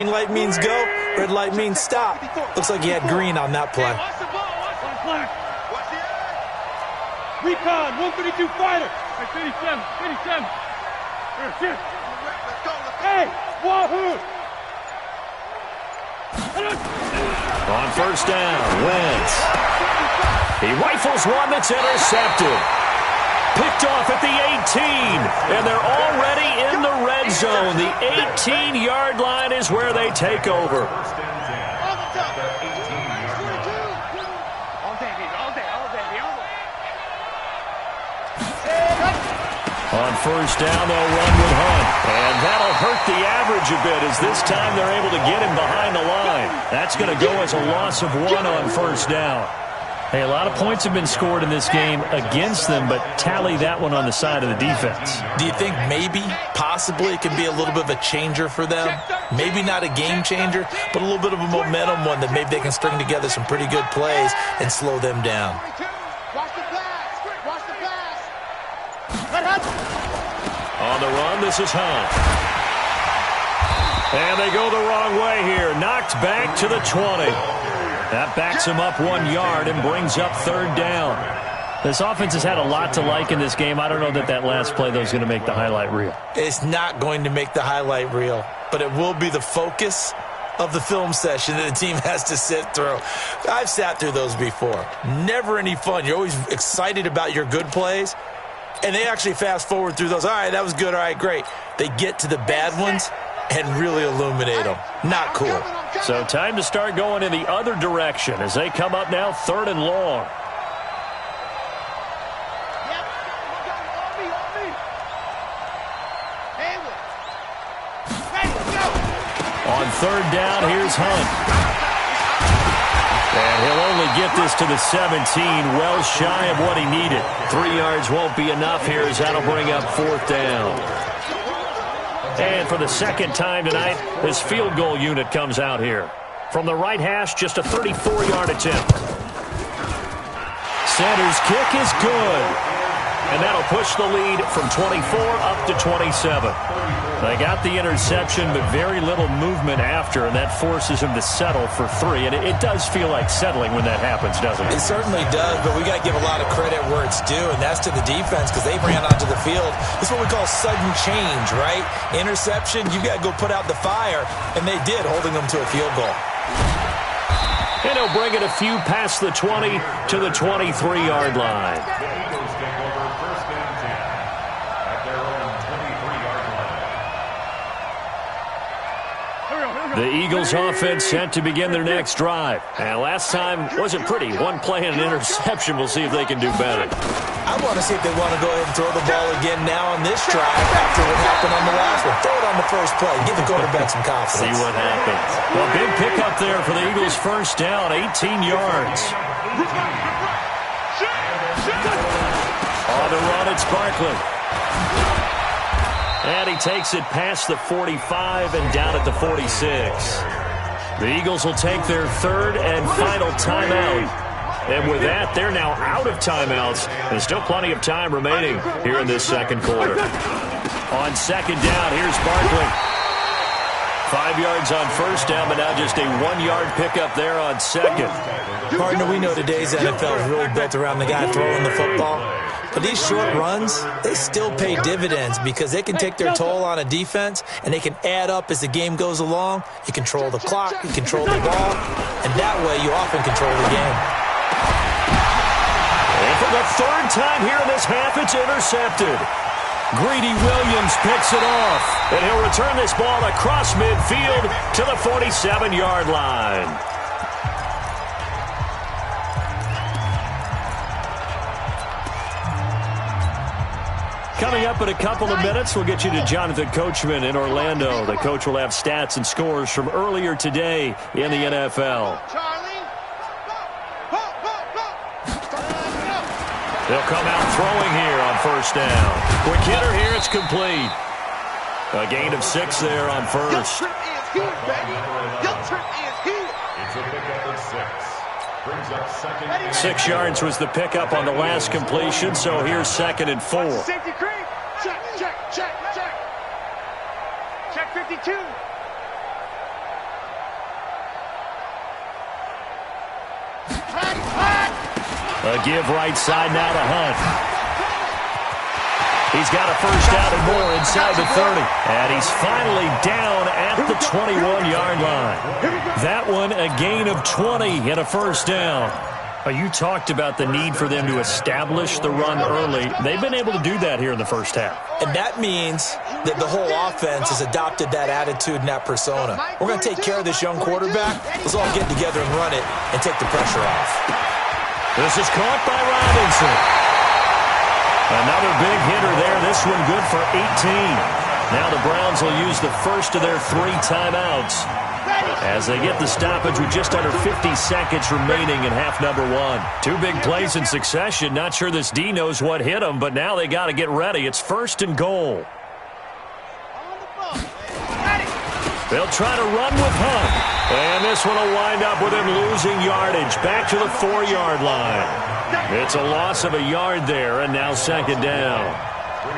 Green light means go, red light means stop. Looks like you had green on that play. Recon, 132 fighter. 57. Hey, wahoo! On first down, Wentz. He rifles one that's intercepted. Picked off at the 18, and they're already in the red zone. The 18-yard line is where they take over. On first down, they'll run with Hunt. And that'll hurt the average a bit as this time they're able to get him behind the line. That's going to go as a loss of 1 on first down. Hey, a lot of points have been scored in this game against them, but tally that one on the side of the defense. Do you think maybe, possibly, it can be a little bit of a changer for them? Maybe not a game changer, but a little bit of a momentum one that maybe they can string together some pretty good plays and slow them down. On the run, this is Hunt. And they go the wrong way here. Knocked back to the 20. That backs him up 1 yard and brings up third down. This offense has had a lot to like in this game. I don't know that last play, though, is going to make the highlight reel. It's not going to make the highlight reel, but it will be the focus of the film session that the team has to sit through. I've sat through those before. Never any fun. You're always excited about your good plays, and they actually fast forward through those. All right, that was good. All right, great. They get to the bad ones and really illuminate them. Not cool. So time to start going in the other direction as they come up now 3rd and long. On 3rd down, here's Hunt. And he'll only get this to the 17, well shy of what he needed. 3 yards won't be enough here as that'll bring up 4th down. And for the second time tonight, this field goal unit comes out here. From the right hash, just a 34-yard attempt. Sanders' kick is good. And that'll push the lead from 24 up to 27. They got the interception, but very little movement after, and that forces him to settle for 3. And it does feel like settling when that happens, doesn't it? It certainly does, but we got to give a lot of credit where it's due, and that's to the defense because they ran onto the field. It's what we call sudden change, right? Interception, you got to go put out the fire, and they did, holding them to a field goal. And he'll bring it a few past the 20 to the 23-yard line. The Eagles offense set to begin their next drive. And last time wasn't pretty. 1 play and an interception. We'll see if they can do better. I want to see if they want to go ahead and throw the ball again now on this drive after what happened on the last one. Throw it on the first play. Give the quarterback some confidence. See what happens. Well, big pickup there for the Eagles first down, 18 yards. On the run, it's Barkley. And he takes it past the 45 and down at the 46. The Eagles will take their 3rd and final timeout. And with that, they're now out of timeouts. There's still plenty of time remaining here in this second quarter. On 2nd down, here's Barkley. 5 yards on first down, but now just a 1-yard pickup there on 2nd. Partner, we know today's NFL is really built around the guy throwing the football. But these short runs, they still pay dividends because they can take their toll on a defense and they can add up as the game goes along. You control the clock, you control the ball, and that way you often control the game. And for the 3rd time here in this half, it's intercepted. Greedy Williams picks it off, and he'll return this ball across midfield to the 47-yard line. Coming up in a couple of minutes, we'll get you to Jonathan Coachman in Orlando. The coach will have stats and scores from earlier today in the NFL. They'll come out throwing here on first down. Quick hitter here, it's complete. A gain of 6 there on first. 6 yards was the pickup on the last completion, so here's 2nd and 4. Check 52. A give right side now to Hunt. He's got a first down and more inside the 30. And he's finally down at the 21-yard line. That one a gain of 20 and a first down. You talked about the need for them to establish the run early. They've been able to do that here in the first half. And that means that the whole offense has adopted that attitude and that persona. We're going to take care of this young quarterback. Let's all get together and run it and take the pressure off. This is caught by Robinson. Another big hitter there. This one good for 18. Now the Browns will use the first of their 3 timeouts as they get the stoppage with just under 50 seconds remaining in half number 1. 2 big plays in succession. Not sure this D knows what hit them, but now they got to get ready. It's 1st and goal. They'll try to run with Hunt. And this one will wind up with him losing yardage back to the 4-yard line. It's a loss of a yard there, and now 2nd down.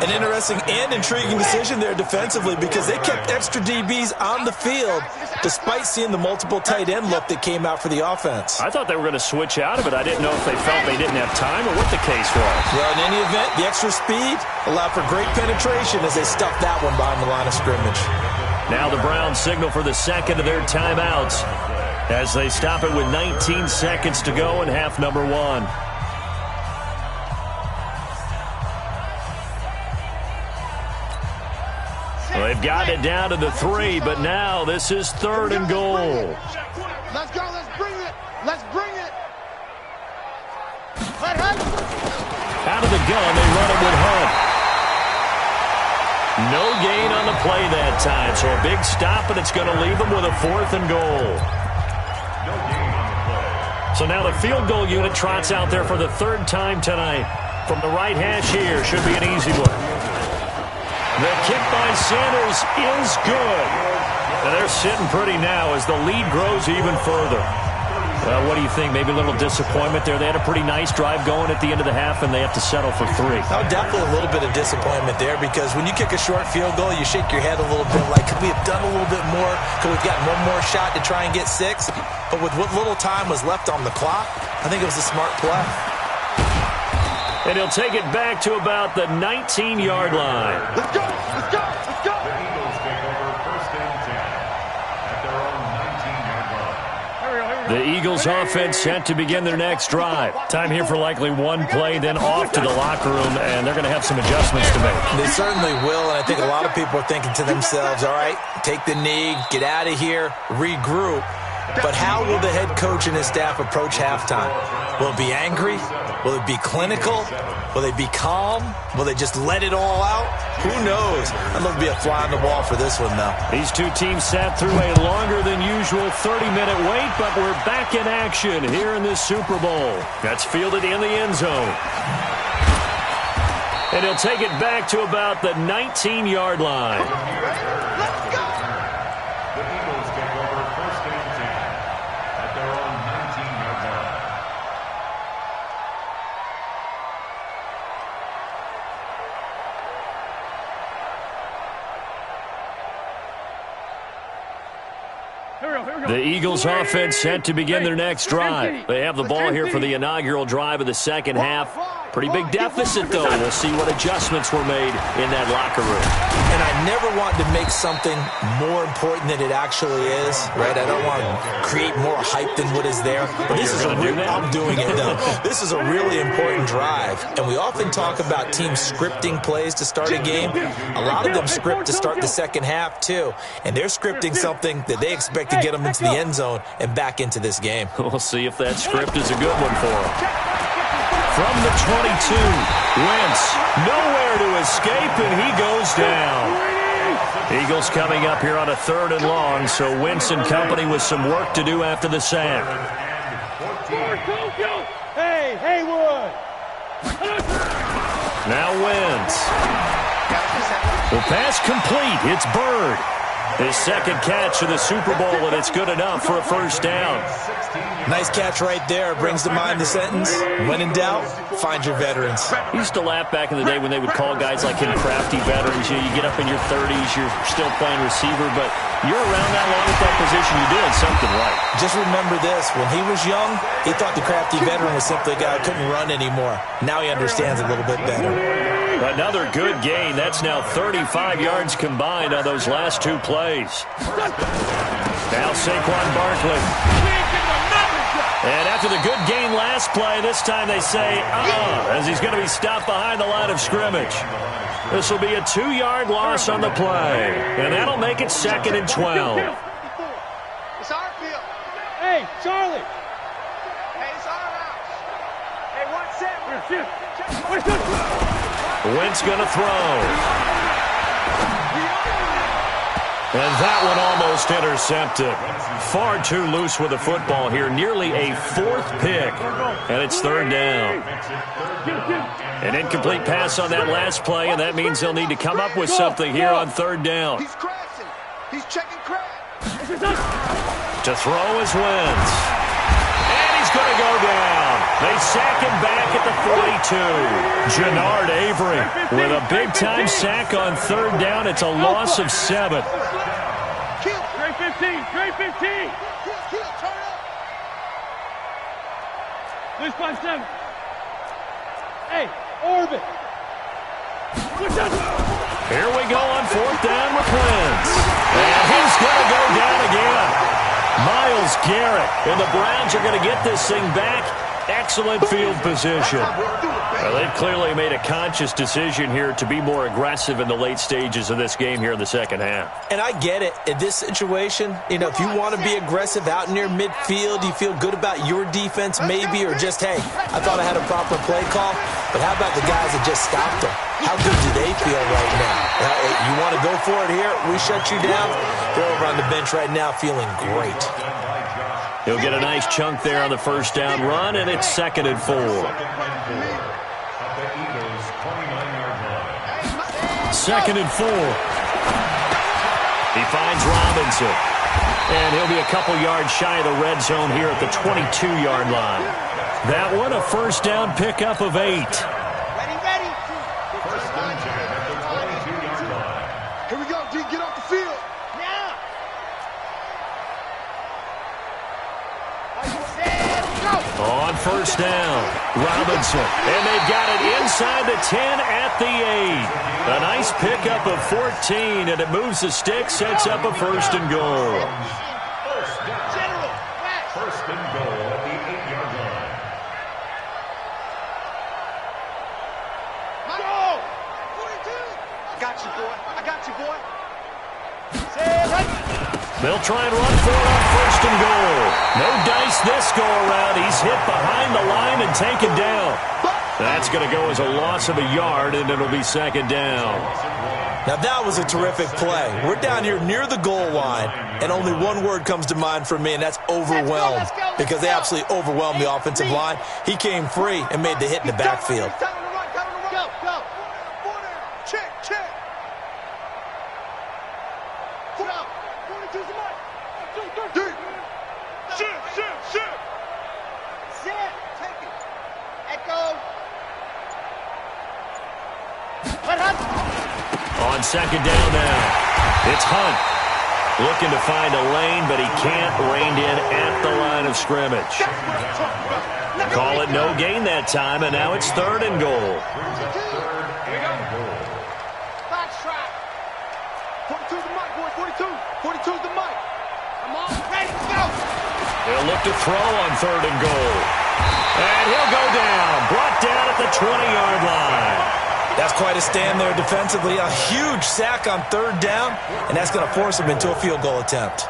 An interesting and intriguing decision there defensively because they kept extra DBs on the field despite seeing the multiple tight end look that came out for the offense. I thought they were going to switch out of it. I didn't know if they felt they didn't have time or what the case was. Well, in any event, the extra speed allowed for great penetration as they stuffed that one behind the line of scrimmage. Now the Browns signal for the second of their timeouts as they stop it with 19 seconds to go in half number 1. Well, they've gotten it down to the 3, but now this is 3rd and goal. Let's go. Let's bring it. Let's bring it. Out of the gun, they run it with Hunt. No gain on the play that time, so a big stop, and it's going to leave them with a 4th and goal. So now the field goal unit trots out there for the 3rd time tonight. From the right hash here, should be an easy one. The kick by Sanders is good. And they're sitting pretty now as the lead grows even further. Well, what do you think? Maybe a little disappointment there. They had a pretty nice drive going at the end of the half, and they have to settle for 3. Oh, definitely a little bit of disappointment there because when you kick a short field goal, you shake your head a little bit like, could we have done a little bit more? Could we have gotten one more shot to try and get 6? But with what little time was left on the clock, I think it was a smart play. And he'll take it back to about the 19-yard line. Let's go. Let's go. Let's go. The Eagles take over 1st and 10 at their own 19-yard line. The Eagles offense set to begin their next drive. Time here for likely one play, then off to the locker room, and they're going to have some adjustments to make. They certainly will, and I think a lot of people are thinking to themselves, all right, take the knee, get out of here, regroup. But how will the head coach and his staff approach halftime? Will it be angry? Will it be clinical? Will they be calm? Will they just let it all out? Who knows? I'd love to be a fly on the wall for this one, though. These 2 teams sat through a longer than usual 30-minute wait, but we're back in action here in this Super Bowl. That's fielded in the end zone. And he'll take it back to about the 19-yard line. Let's go. The Eagles take over 1st and 10 at their own 19-yard line. The Eagles offense set to begin their next drive. They have the ball here for the inaugural drive of the second half. Pretty big deficit, though. We'll see what adjustments were made in that locker room. And I never want to make something more important than it actually is, right? I don't want to create more hype than what is there. But this is You're gonna do that? I'm doing it, though. This is a really important drive. And we often talk about teams scripting plays to start a game. A lot of them script to start the second half, too. And they're scripting something that they expect to get them into the end zone and back into this game. We'll see if that script is a good one for them. From the 22, Wentz, nowhere to escape, and he goes down. Eagles coming up here on a 3rd and long, so Wentz and company with some work to do after the sack. Hey, Haywood! Now Wentz. The pass complete. It's Bird. His second catch of the Super Bowl, and it's good enough for a first down. Nice catch right there. Brings to mind the sentence, when in doubt, find your veterans. I used to laugh back in the day when they would call guys like him crafty veterans. You get up in your 30s, you're still playing receiver, but you're around that long at that position, you're doing something right. Just remember this. When he was young, he thought the crafty veteran was simply a guy who couldn't run anymore. Now he understands a little bit better. Another good gain. That's now 35 yards combined on those last two plays. Now Saquon Barkley. And after the good gain last play, this time they say, as he's going to be stopped behind the line of scrimmage. This will be a 2-yard loss on the play, and that'll make it 2nd and 12. It's our field. Hey, Charlie. Hey, it's our house. Hey, one set. Wentz going to throw. And that one almost intercepted. Far too loose with the football here. Nearly a 4th pick. And it's 3rd down. An incomplete pass on that last play, and that means they'll need to come up with something here on 3rd down. He's crashing. He's checking crash. To throw is Wentz. And he's going to go down. They sack him back at the 42. Jannard Avery with a big-time sack on 3rd down. It's a loss of 7. Great 15. Great 15. Turn up. There's 5-7. Hey, Orbit. Here we go on 4th down with Wentz. And he's going to go down again. Myles Garrett. And the Browns are going to get this thing back. Excellent field position. Well, they've clearly made a conscious decision here to be more aggressive in the late stages of this game here in the second half. And I get it. In this situation, if you want to be aggressive out near midfield, you feel good about your defense maybe, or just, hey, I thought I had a proper play call. But how about the guys that just stopped them? How good do they feel right now? You want to go for it here? We shut you down. They're over on the bench right now feeling great. He'll get a nice chunk there on the first down run, and it's 2nd and 4. 2nd and 4. He finds Robinson. And he'll be a couple yards shy of the red zone here at the 22-yard line. That one, a first down pickup of 8. Ready. First down at the 22-yard line. Here we go, D. Get off the field. Now. On first down, Robinson. And they've got it inside the 10 at the 8. A nice pickup of 14, and it moves the stick, sets up a first and goal. First and goal at the 8-yard line. I got you, boy. They'll try and run for it on first and goal. No dice this go around. He's hit behind the line and taken down. That's going to go as a loss of a yard, and it'll be 2nd down. Now that was a terrific play. We're down here near the goal line, and only one word comes to mind for me, and that's overwhelmed, because they absolutely overwhelmed the offensive line. He came free and made the hit in the backfield. Go. Check. Put out. 42's the mic. Shoot. Set. Take it. Echo. On 2nd down now, it's Hunt. Looking to find a lane, but he can't. Reined in at the line of scrimmage. Call it no gain that time, and now it's 3rd and goal. Box trap. 42's the mic, boy. 42's the mic. Come on, ready, go. He'll look to throw on 3rd and goal. And he'll go down. Brought down at the 20-yard line. That's quite a stand there defensively. A huge sack on 3rd down, and that's going to force him into a field goal attempt.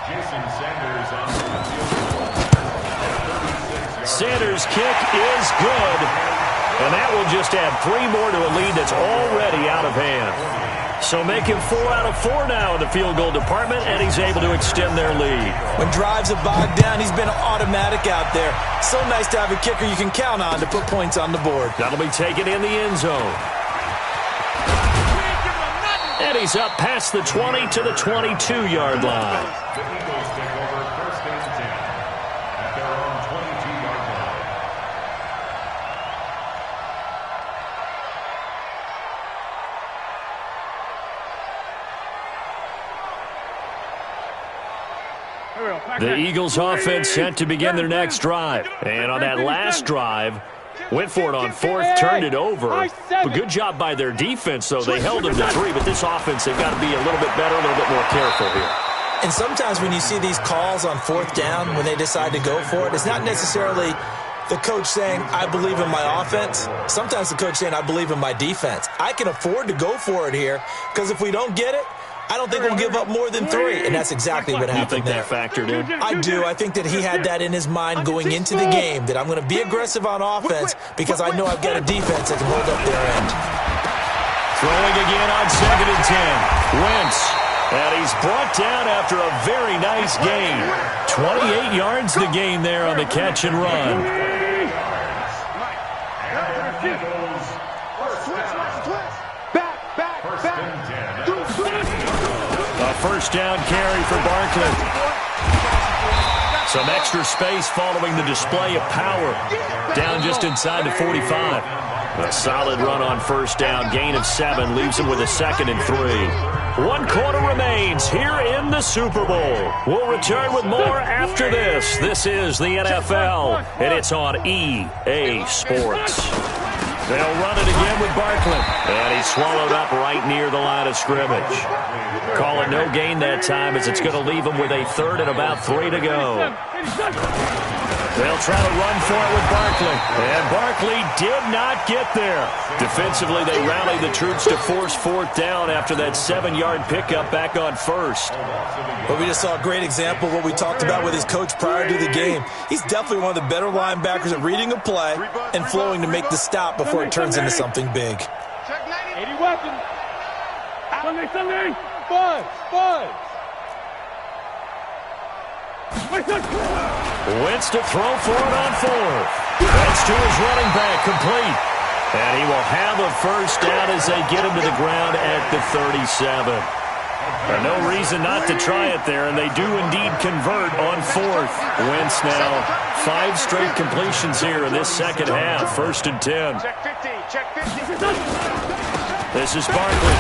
Jason Sanders on the field. Sanders' kick is good. And that will just add 3 more to a lead that's already out of hand. So make him 4 out of 4 now in the field goal department, and he's able to extend their lead. When drives are bogged down, he's been automatic out there. So nice to have a kicker you can count on to put points on the board. That'll be taken in the end zone. And he's up past the 20 to the 22-yard line. The Eagles take over first and 10 at their own 22-yard line. The Eagles offense set to begin their next drive. And on that last drive, went for it on fourth, turned it over. But good job by their defense, though. They held them to 3, but this offense, they've got to be a little bit better, a little bit more careful here. And sometimes when you see these calls on fourth down, when they decide to go for it, it's not necessarily the coach saying, I believe in my offense. Sometimes the coach saying, I believe in my defense. I can afford to go for it here because if we don't get it, I don't think we'll give up more than 3, and that's exactly what happened there. You think that factored in? I do. I think that he had that in his mind going into the game, that I'm going to be aggressive on offense because I know I've got a defense that can hold up their end. Throwing again on 2nd and 10. Wentz. And he's brought down after a very nice gain. 28 yards the gain there on the catch and run. A first down carry for Barkley. Some extra space following the display of power. Down just inside the 45. A solid run on first down. Gain of 7 leaves him with a 2nd and 3. 1 quarter remains here in the Super Bowl. We'll return with more after this. This is the NFL, and it's on EA Sports. They'll run it again with Barkley. And he's swallowed up right near the line of scrimmage. Call it no gain that time as it's going to leave him with a 3rd and about 3 to go. They'll try to run for it with Barkley. And Barkley did not get there. Defensively, they rallied the troops to force 4th down after that 7-yard pickup back on 1st. But we just saw a great example of what we talked about with his coach prior to the game. He's definitely one of the better linebackers at reading a play and flowing to make the stop before it turns into something big. 80 weapons. Sunday. Buzz. Wentz to throw for it on 4th. Wentz to his running back, complete. And he will have a first down as they get him to the ground at the 37. No reason not to try it there, and they do indeed convert on 4th. Wentz now 5 straight completions here in this second half. 1st and 10. Check 50. This is Barkley.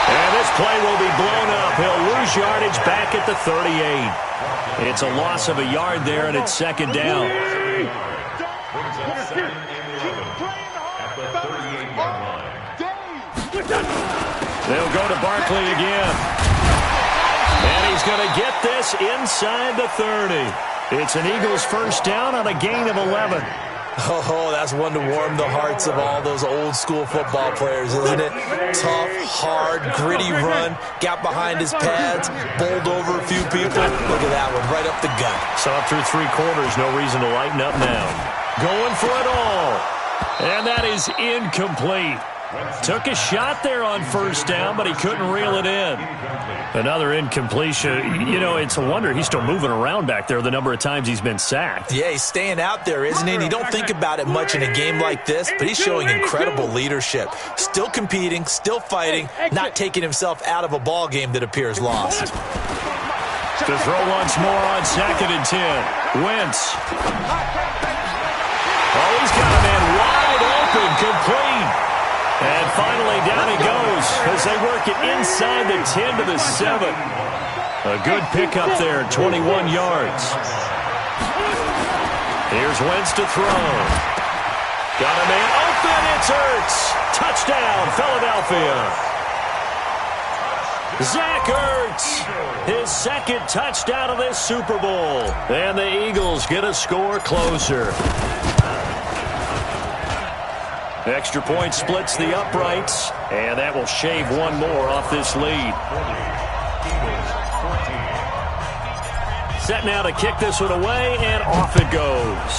And this play will be blown up. He'll lose yardage back at the 38. It's a loss of a yard there, and it's 2nd down. They'll go to Barkley again. And he's going to get this inside the 30. It's an Eagles first down on a gain of 11. Oh, that's one to warm the hearts of all those old-school football players, isn't it? Tough, hard, gritty run, got behind his pads, bowled over a few people. Look at that one, right up the gut. Saw through 3 quarters, no reason to lighten up now. Going for it all. And that is incomplete. Took a shot there on first down, but he couldn't reel it in. Another incompletion. You know, it's a wonder he's still moving around back there the number of times he's been sacked. Yeah, he's staying out there, isn't he? And you don't think about it much in a game like this, but he's showing incredible leadership. Still competing, still fighting, not taking himself out of a ball game that appears lost. To throw once more on 2nd and 10. Wentz. Oh, he's got a man wide open, complete. And finally down he goes as they work it inside the 10 to the 7. A good pickup there, 21 yards. Here's Wentz to throw. Got a man open, it's Ertz. Touchdown, Philadelphia. Zach Ertz, his 2nd touchdown of this Super Bowl. And the Eagles get a score closer. Extra point splits the uprights, and that will shave 1 more off this lead. Set now to kick this one away, and off it goes.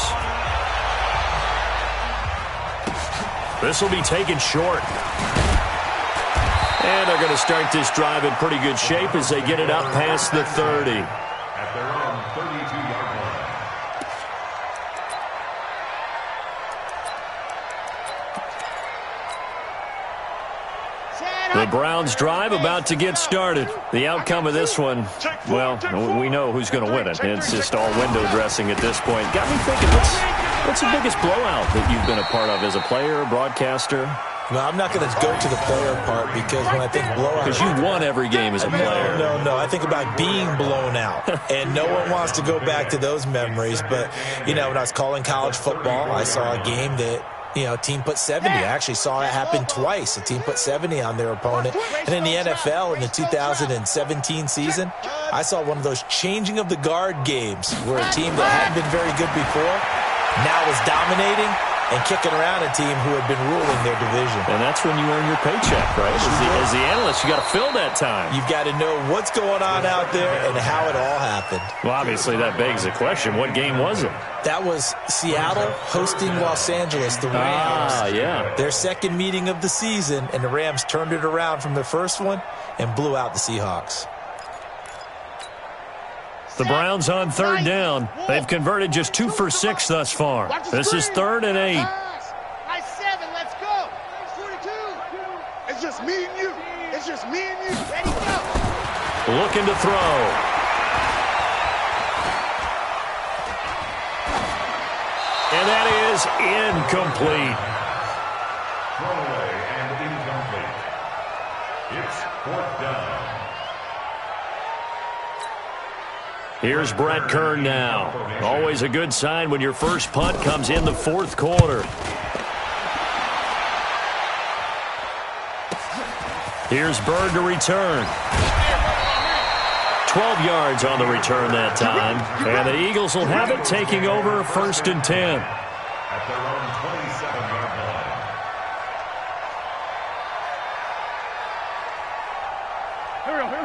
This will be taken short. And they're going to start this drive in pretty good shape as they get it up past the 30. At their own 32-yard line. The Browns drive about to get started. The outcome of this one, well, we know who's going to win it. It's just all window dressing at this point. Got me thinking, what's the biggest blowout that you've been a part of as a player, broadcaster? No, I'm not going to go to the player part because when I think blowout... Because you won every game as a player. No. I think about being blown out. And no one wants to go back to those memories. But, you know, when I was calling college football, I saw a game that, you know, a team put 70. I actually saw it happen twice. A team put 70 on their opponent. And in the NFL, in the 2017 season, I saw one of those changing of the guard games where a team that hadn't been very good before now was dominating and kicking around a team who had been ruling their division. And that's when you earn your paycheck, right? As the analyst, you got to fill that time. You've got to know what's going on out there and how it all happened. Well, obviously, that begs the question, what game was it? That was Seattle hosting Los Angeles, the Rams. Yeah. Their second meeting of the season, and the Rams turned it around from their first one and blew out the Seahawks. The Browns on third down. They've converted just 2 for 6 thus far. This is 3rd and 8. High 7, let's go. 42. It's just me and you. It's just me and you. Ready, go. Looking to throw. And that is incomplete. Throwaway and incomplete. It's 4th down. Here's Brett Kern now. Always a good sign when your first punt comes in the 4th quarter. Here's Bird to return. 12 yards on the return that time. And the Eagles will have it, taking over 1st and 10. At their own 27-yard line.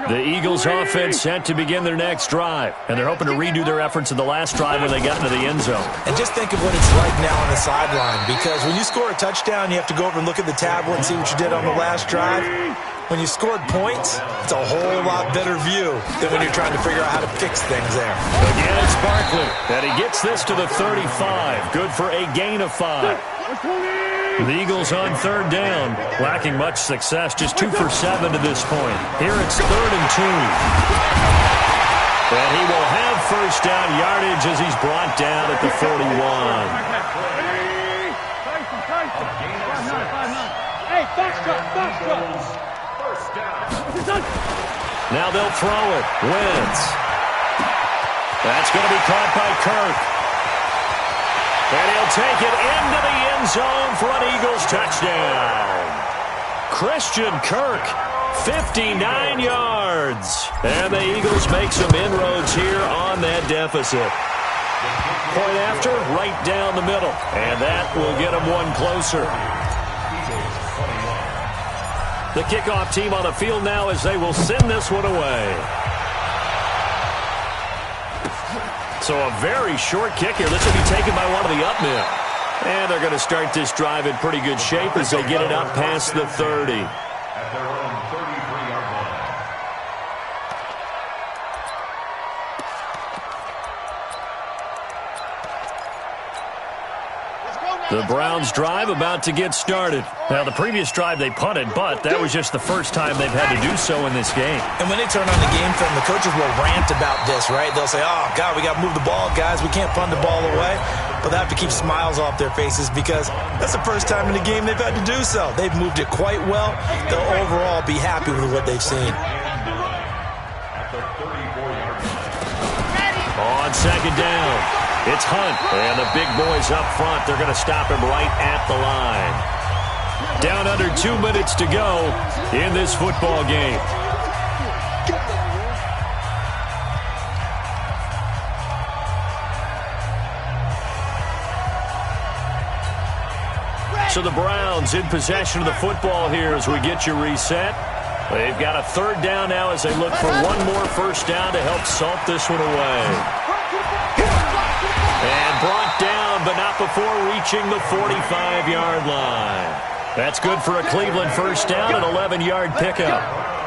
The Eagles offense set to begin their next drive. And they're hoping to redo their efforts in the last drive when they got into the end zone. And just think of what it's like now on the sideline, because when you score a touchdown, you have to go over and look at the tablet and see what you did on the last drive. When you scored points, it's a whole lot better view than when you're trying to figure out how to fix things there. Again, it's Barkley. And he gets this to the 35. Good for a gain of 5. The Eagles on third down, lacking much success, just 2 for 7 to this point. Here it's 3rd and 2. And he will have first down yardage as he's brought down at the 41. Hey, box truck. First down. Now they'll throw it. Wentz. That's going to be caught by Kirk. And he'll take it into the end zone for an Eagles touchdown. Christian Kirk, 59 yards. And the Eagles make some inroads here on that deficit. Point after, right down the middle. And that will get them one closer. The kickoff team on the field now as they will send this one away. So a very short kick here. This will be taken by one of the up men. And they're going to start this drive in pretty good shape as they get it up past the 30. At their own 33-yard line. The Browns drive about to get started. Now, the previous drive they punted, but that was just the first time they've had to do so in this game. And when they turn on the game film, the coaches will rant about this, right? They'll say, oh, God, we got to move the ball, guys. We can't punt the ball away. But they have to keep smiles off their faces because that's the first time in the game they've had to do so. They've moved it quite well. They'll overall be happy with what they've seen. At the 34-yard line. On second down, it's Hunt. And the big boys up front, they're going to stop him right at the line. Down under 2 minutes to go in this football game. So the Browns in possession of the football here as we get you reset. They've got a third down now as they look for one more first down to help salt this one away. And brought down, but not before reaching the 45-yard line. That's good for a Cleveland first down, an 11-yard pickup.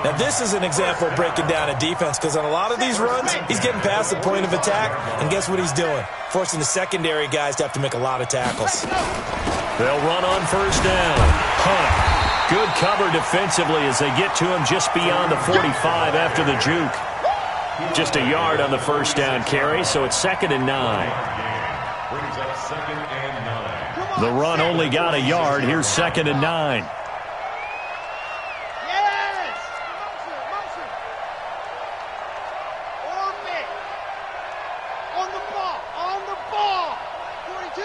Now, this is an example of breaking down a defense because on a lot of these runs, he's getting past the point of attack, and guess what he's doing? Forcing the secondary guys to have to make a lot of tackles. They'll run on first down. Hunt. Good cover defensively as they get to him just beyond the 45 after the juke. Just a yard on the first down carry, so it's 2nd and 9. Brings up 2nd and 9. The run only got a yard. Here's 2nd and 9. Yes! Motion. Or mix. On the ball. 42.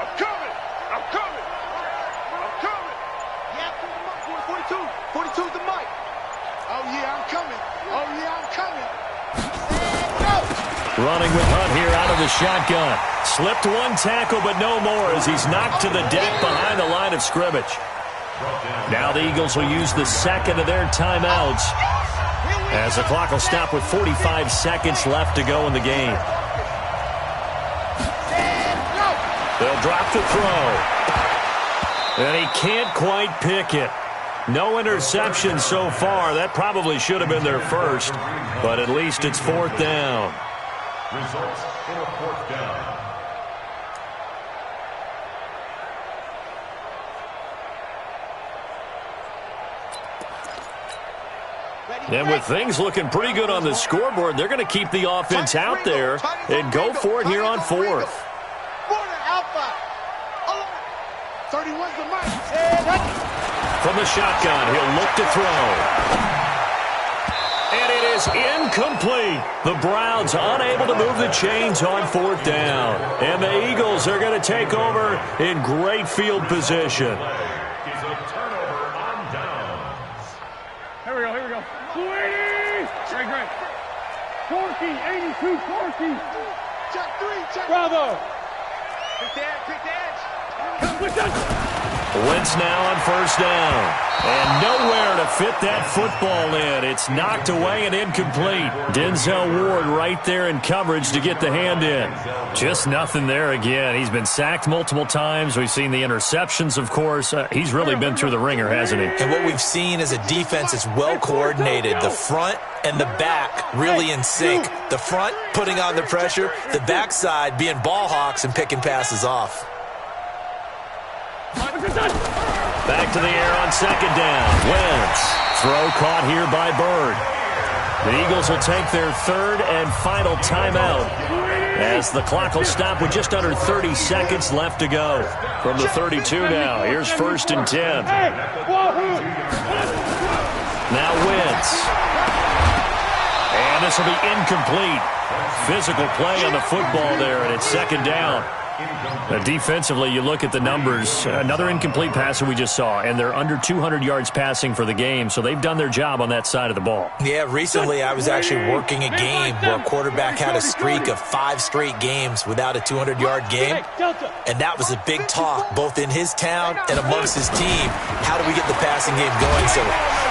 I'm coming. Yeah, 42. 42's the mic. Oh, yeah, I'm coming. Running with Hunt here out of the shotgun. Slipped one tackle, but no more as he's knocked to the deck behind the line of scrimmage. Now the Eagles will use the second of their timeouts as the clock will stop with 45 seconds left to go in the game. They'll drop the throw. And he can't quite pick it. No interception so far. That probably should have been their first, but at least it's 4th down. Results in a 4th down. And with things looking pretty good on the scoreboard, they're going to keep the offense out there and go for it here on 4th. 31's the mic. From the shotgun, he'll look to throw. And it is incomplete. The Browns unable to move the chains on 4th down. And the Eagles are going to take over in great field position. Is a turnover on downs. Here we go. 280. Great. 82, 40. Check 3. Bravo. Quick the edge. Wentz now on 1st down. And nowhere to fit that football in. It's knocked away and incomplete. Denzel Ward right there in coverage to get the hand in. Just nothing there again. He's been sacked multiple times. We've seen the interceptions, of course. He's really been through the ringer, hasn't he? And what we've seen is a defense that's well coordinated. The front and the back really in sync. The front putting on the pressure. The backside being ball hawks and picking passes off. Back to the air on 2nd down. Wentz. Throw caught here by Bird. The Eagles will take their 3rd and final timeout as the clock will stop with just under 30 seconds left to go. From the 32 now, here's 1st and 10. Now Wentz. And this will be incomplete. Physical play on the football there, and it's 2nd down. Defensively, you look at the numbers. Another incomplete pass that we just saw, and they're under 200 yards passing for the game, so they've done their job on that side of the ball. Yeah, recently I was actually working a game where a quarterback had a streak of 5 straight games without a 200-yard game, and that was a big talk, both in his town and amongst his team. How do we get the passing game going? So,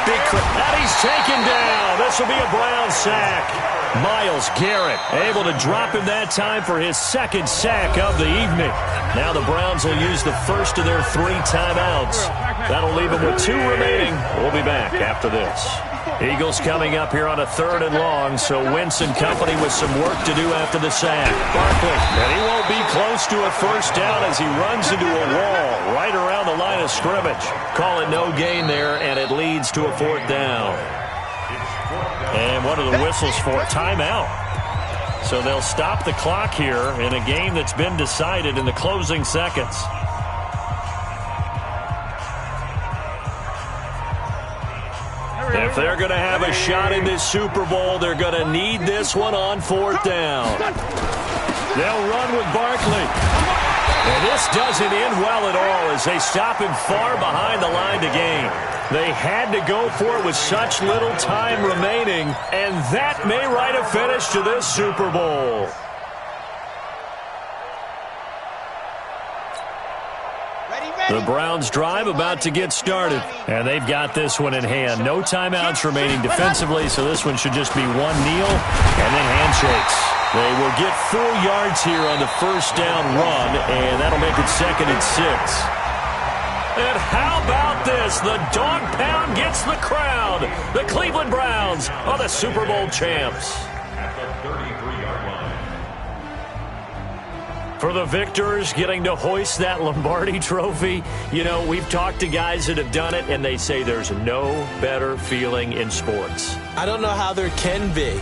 big credit. And he's taken down. This will be a Brown sack. Myles Garrett able to drop him that time for his 2nd sack of the evening. Now the Browns will use the first of their 3 timeouts. That'll leave them with 2 remaining. We'll be back after this. Eagles coming up here on a 3rd and long, so Wentz and company with some work to do after the sack. Barkley, and he won't be close to a 1st down as he runs into a wall right around the line of scrimmage. Call it no gain there, and it leads to a 4th down. And what are the whistles for? Timeout. So they'll stop the clock here in a game that's been decided in the closing seconds. If they're going to have a shot in this Super Bowl, they're going to need this one on 4th down. They'll run with Barkley. And this doesn't end well at all as they stop him far behind the line to gain. They had to go for it with such little time remaining, and that may write a finish to this Super Bowl. The Browns drive about to get started, and they've got this one in hand. No timeouts remaining defensively, so this one should just be one kneel and then handshakes. They will get 4 yards here on the 1st down run, and that'll make it 2nd and 6. And how about this? The dog pound gets the crowd. The Cleveland Browns are the Super Bowl champs. At the 33-yard line. For the victors getting to hoist that Lombardi trophy, you know, we've talked to guys that have done it, and they say there's no better feeling in sports. I don't know how there can be.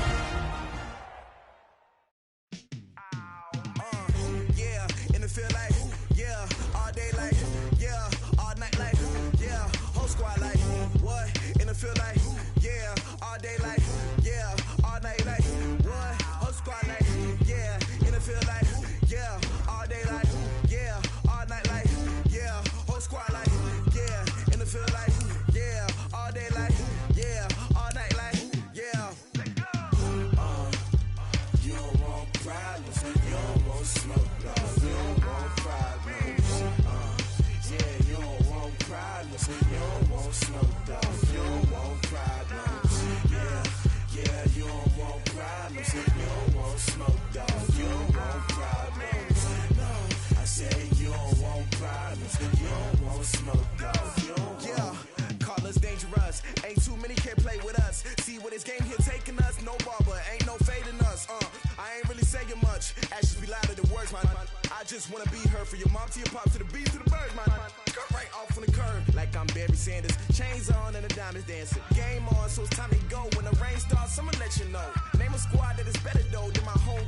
I just wanna be her for your mom to your pop to the beat to the birds, man. Cut right off on the curb like I'm Barry Sanders. Chains on and the diamonds dancing. Game on, so it's time to go. When the rain starts, I'ma let you know. Name a squad that is better though than my home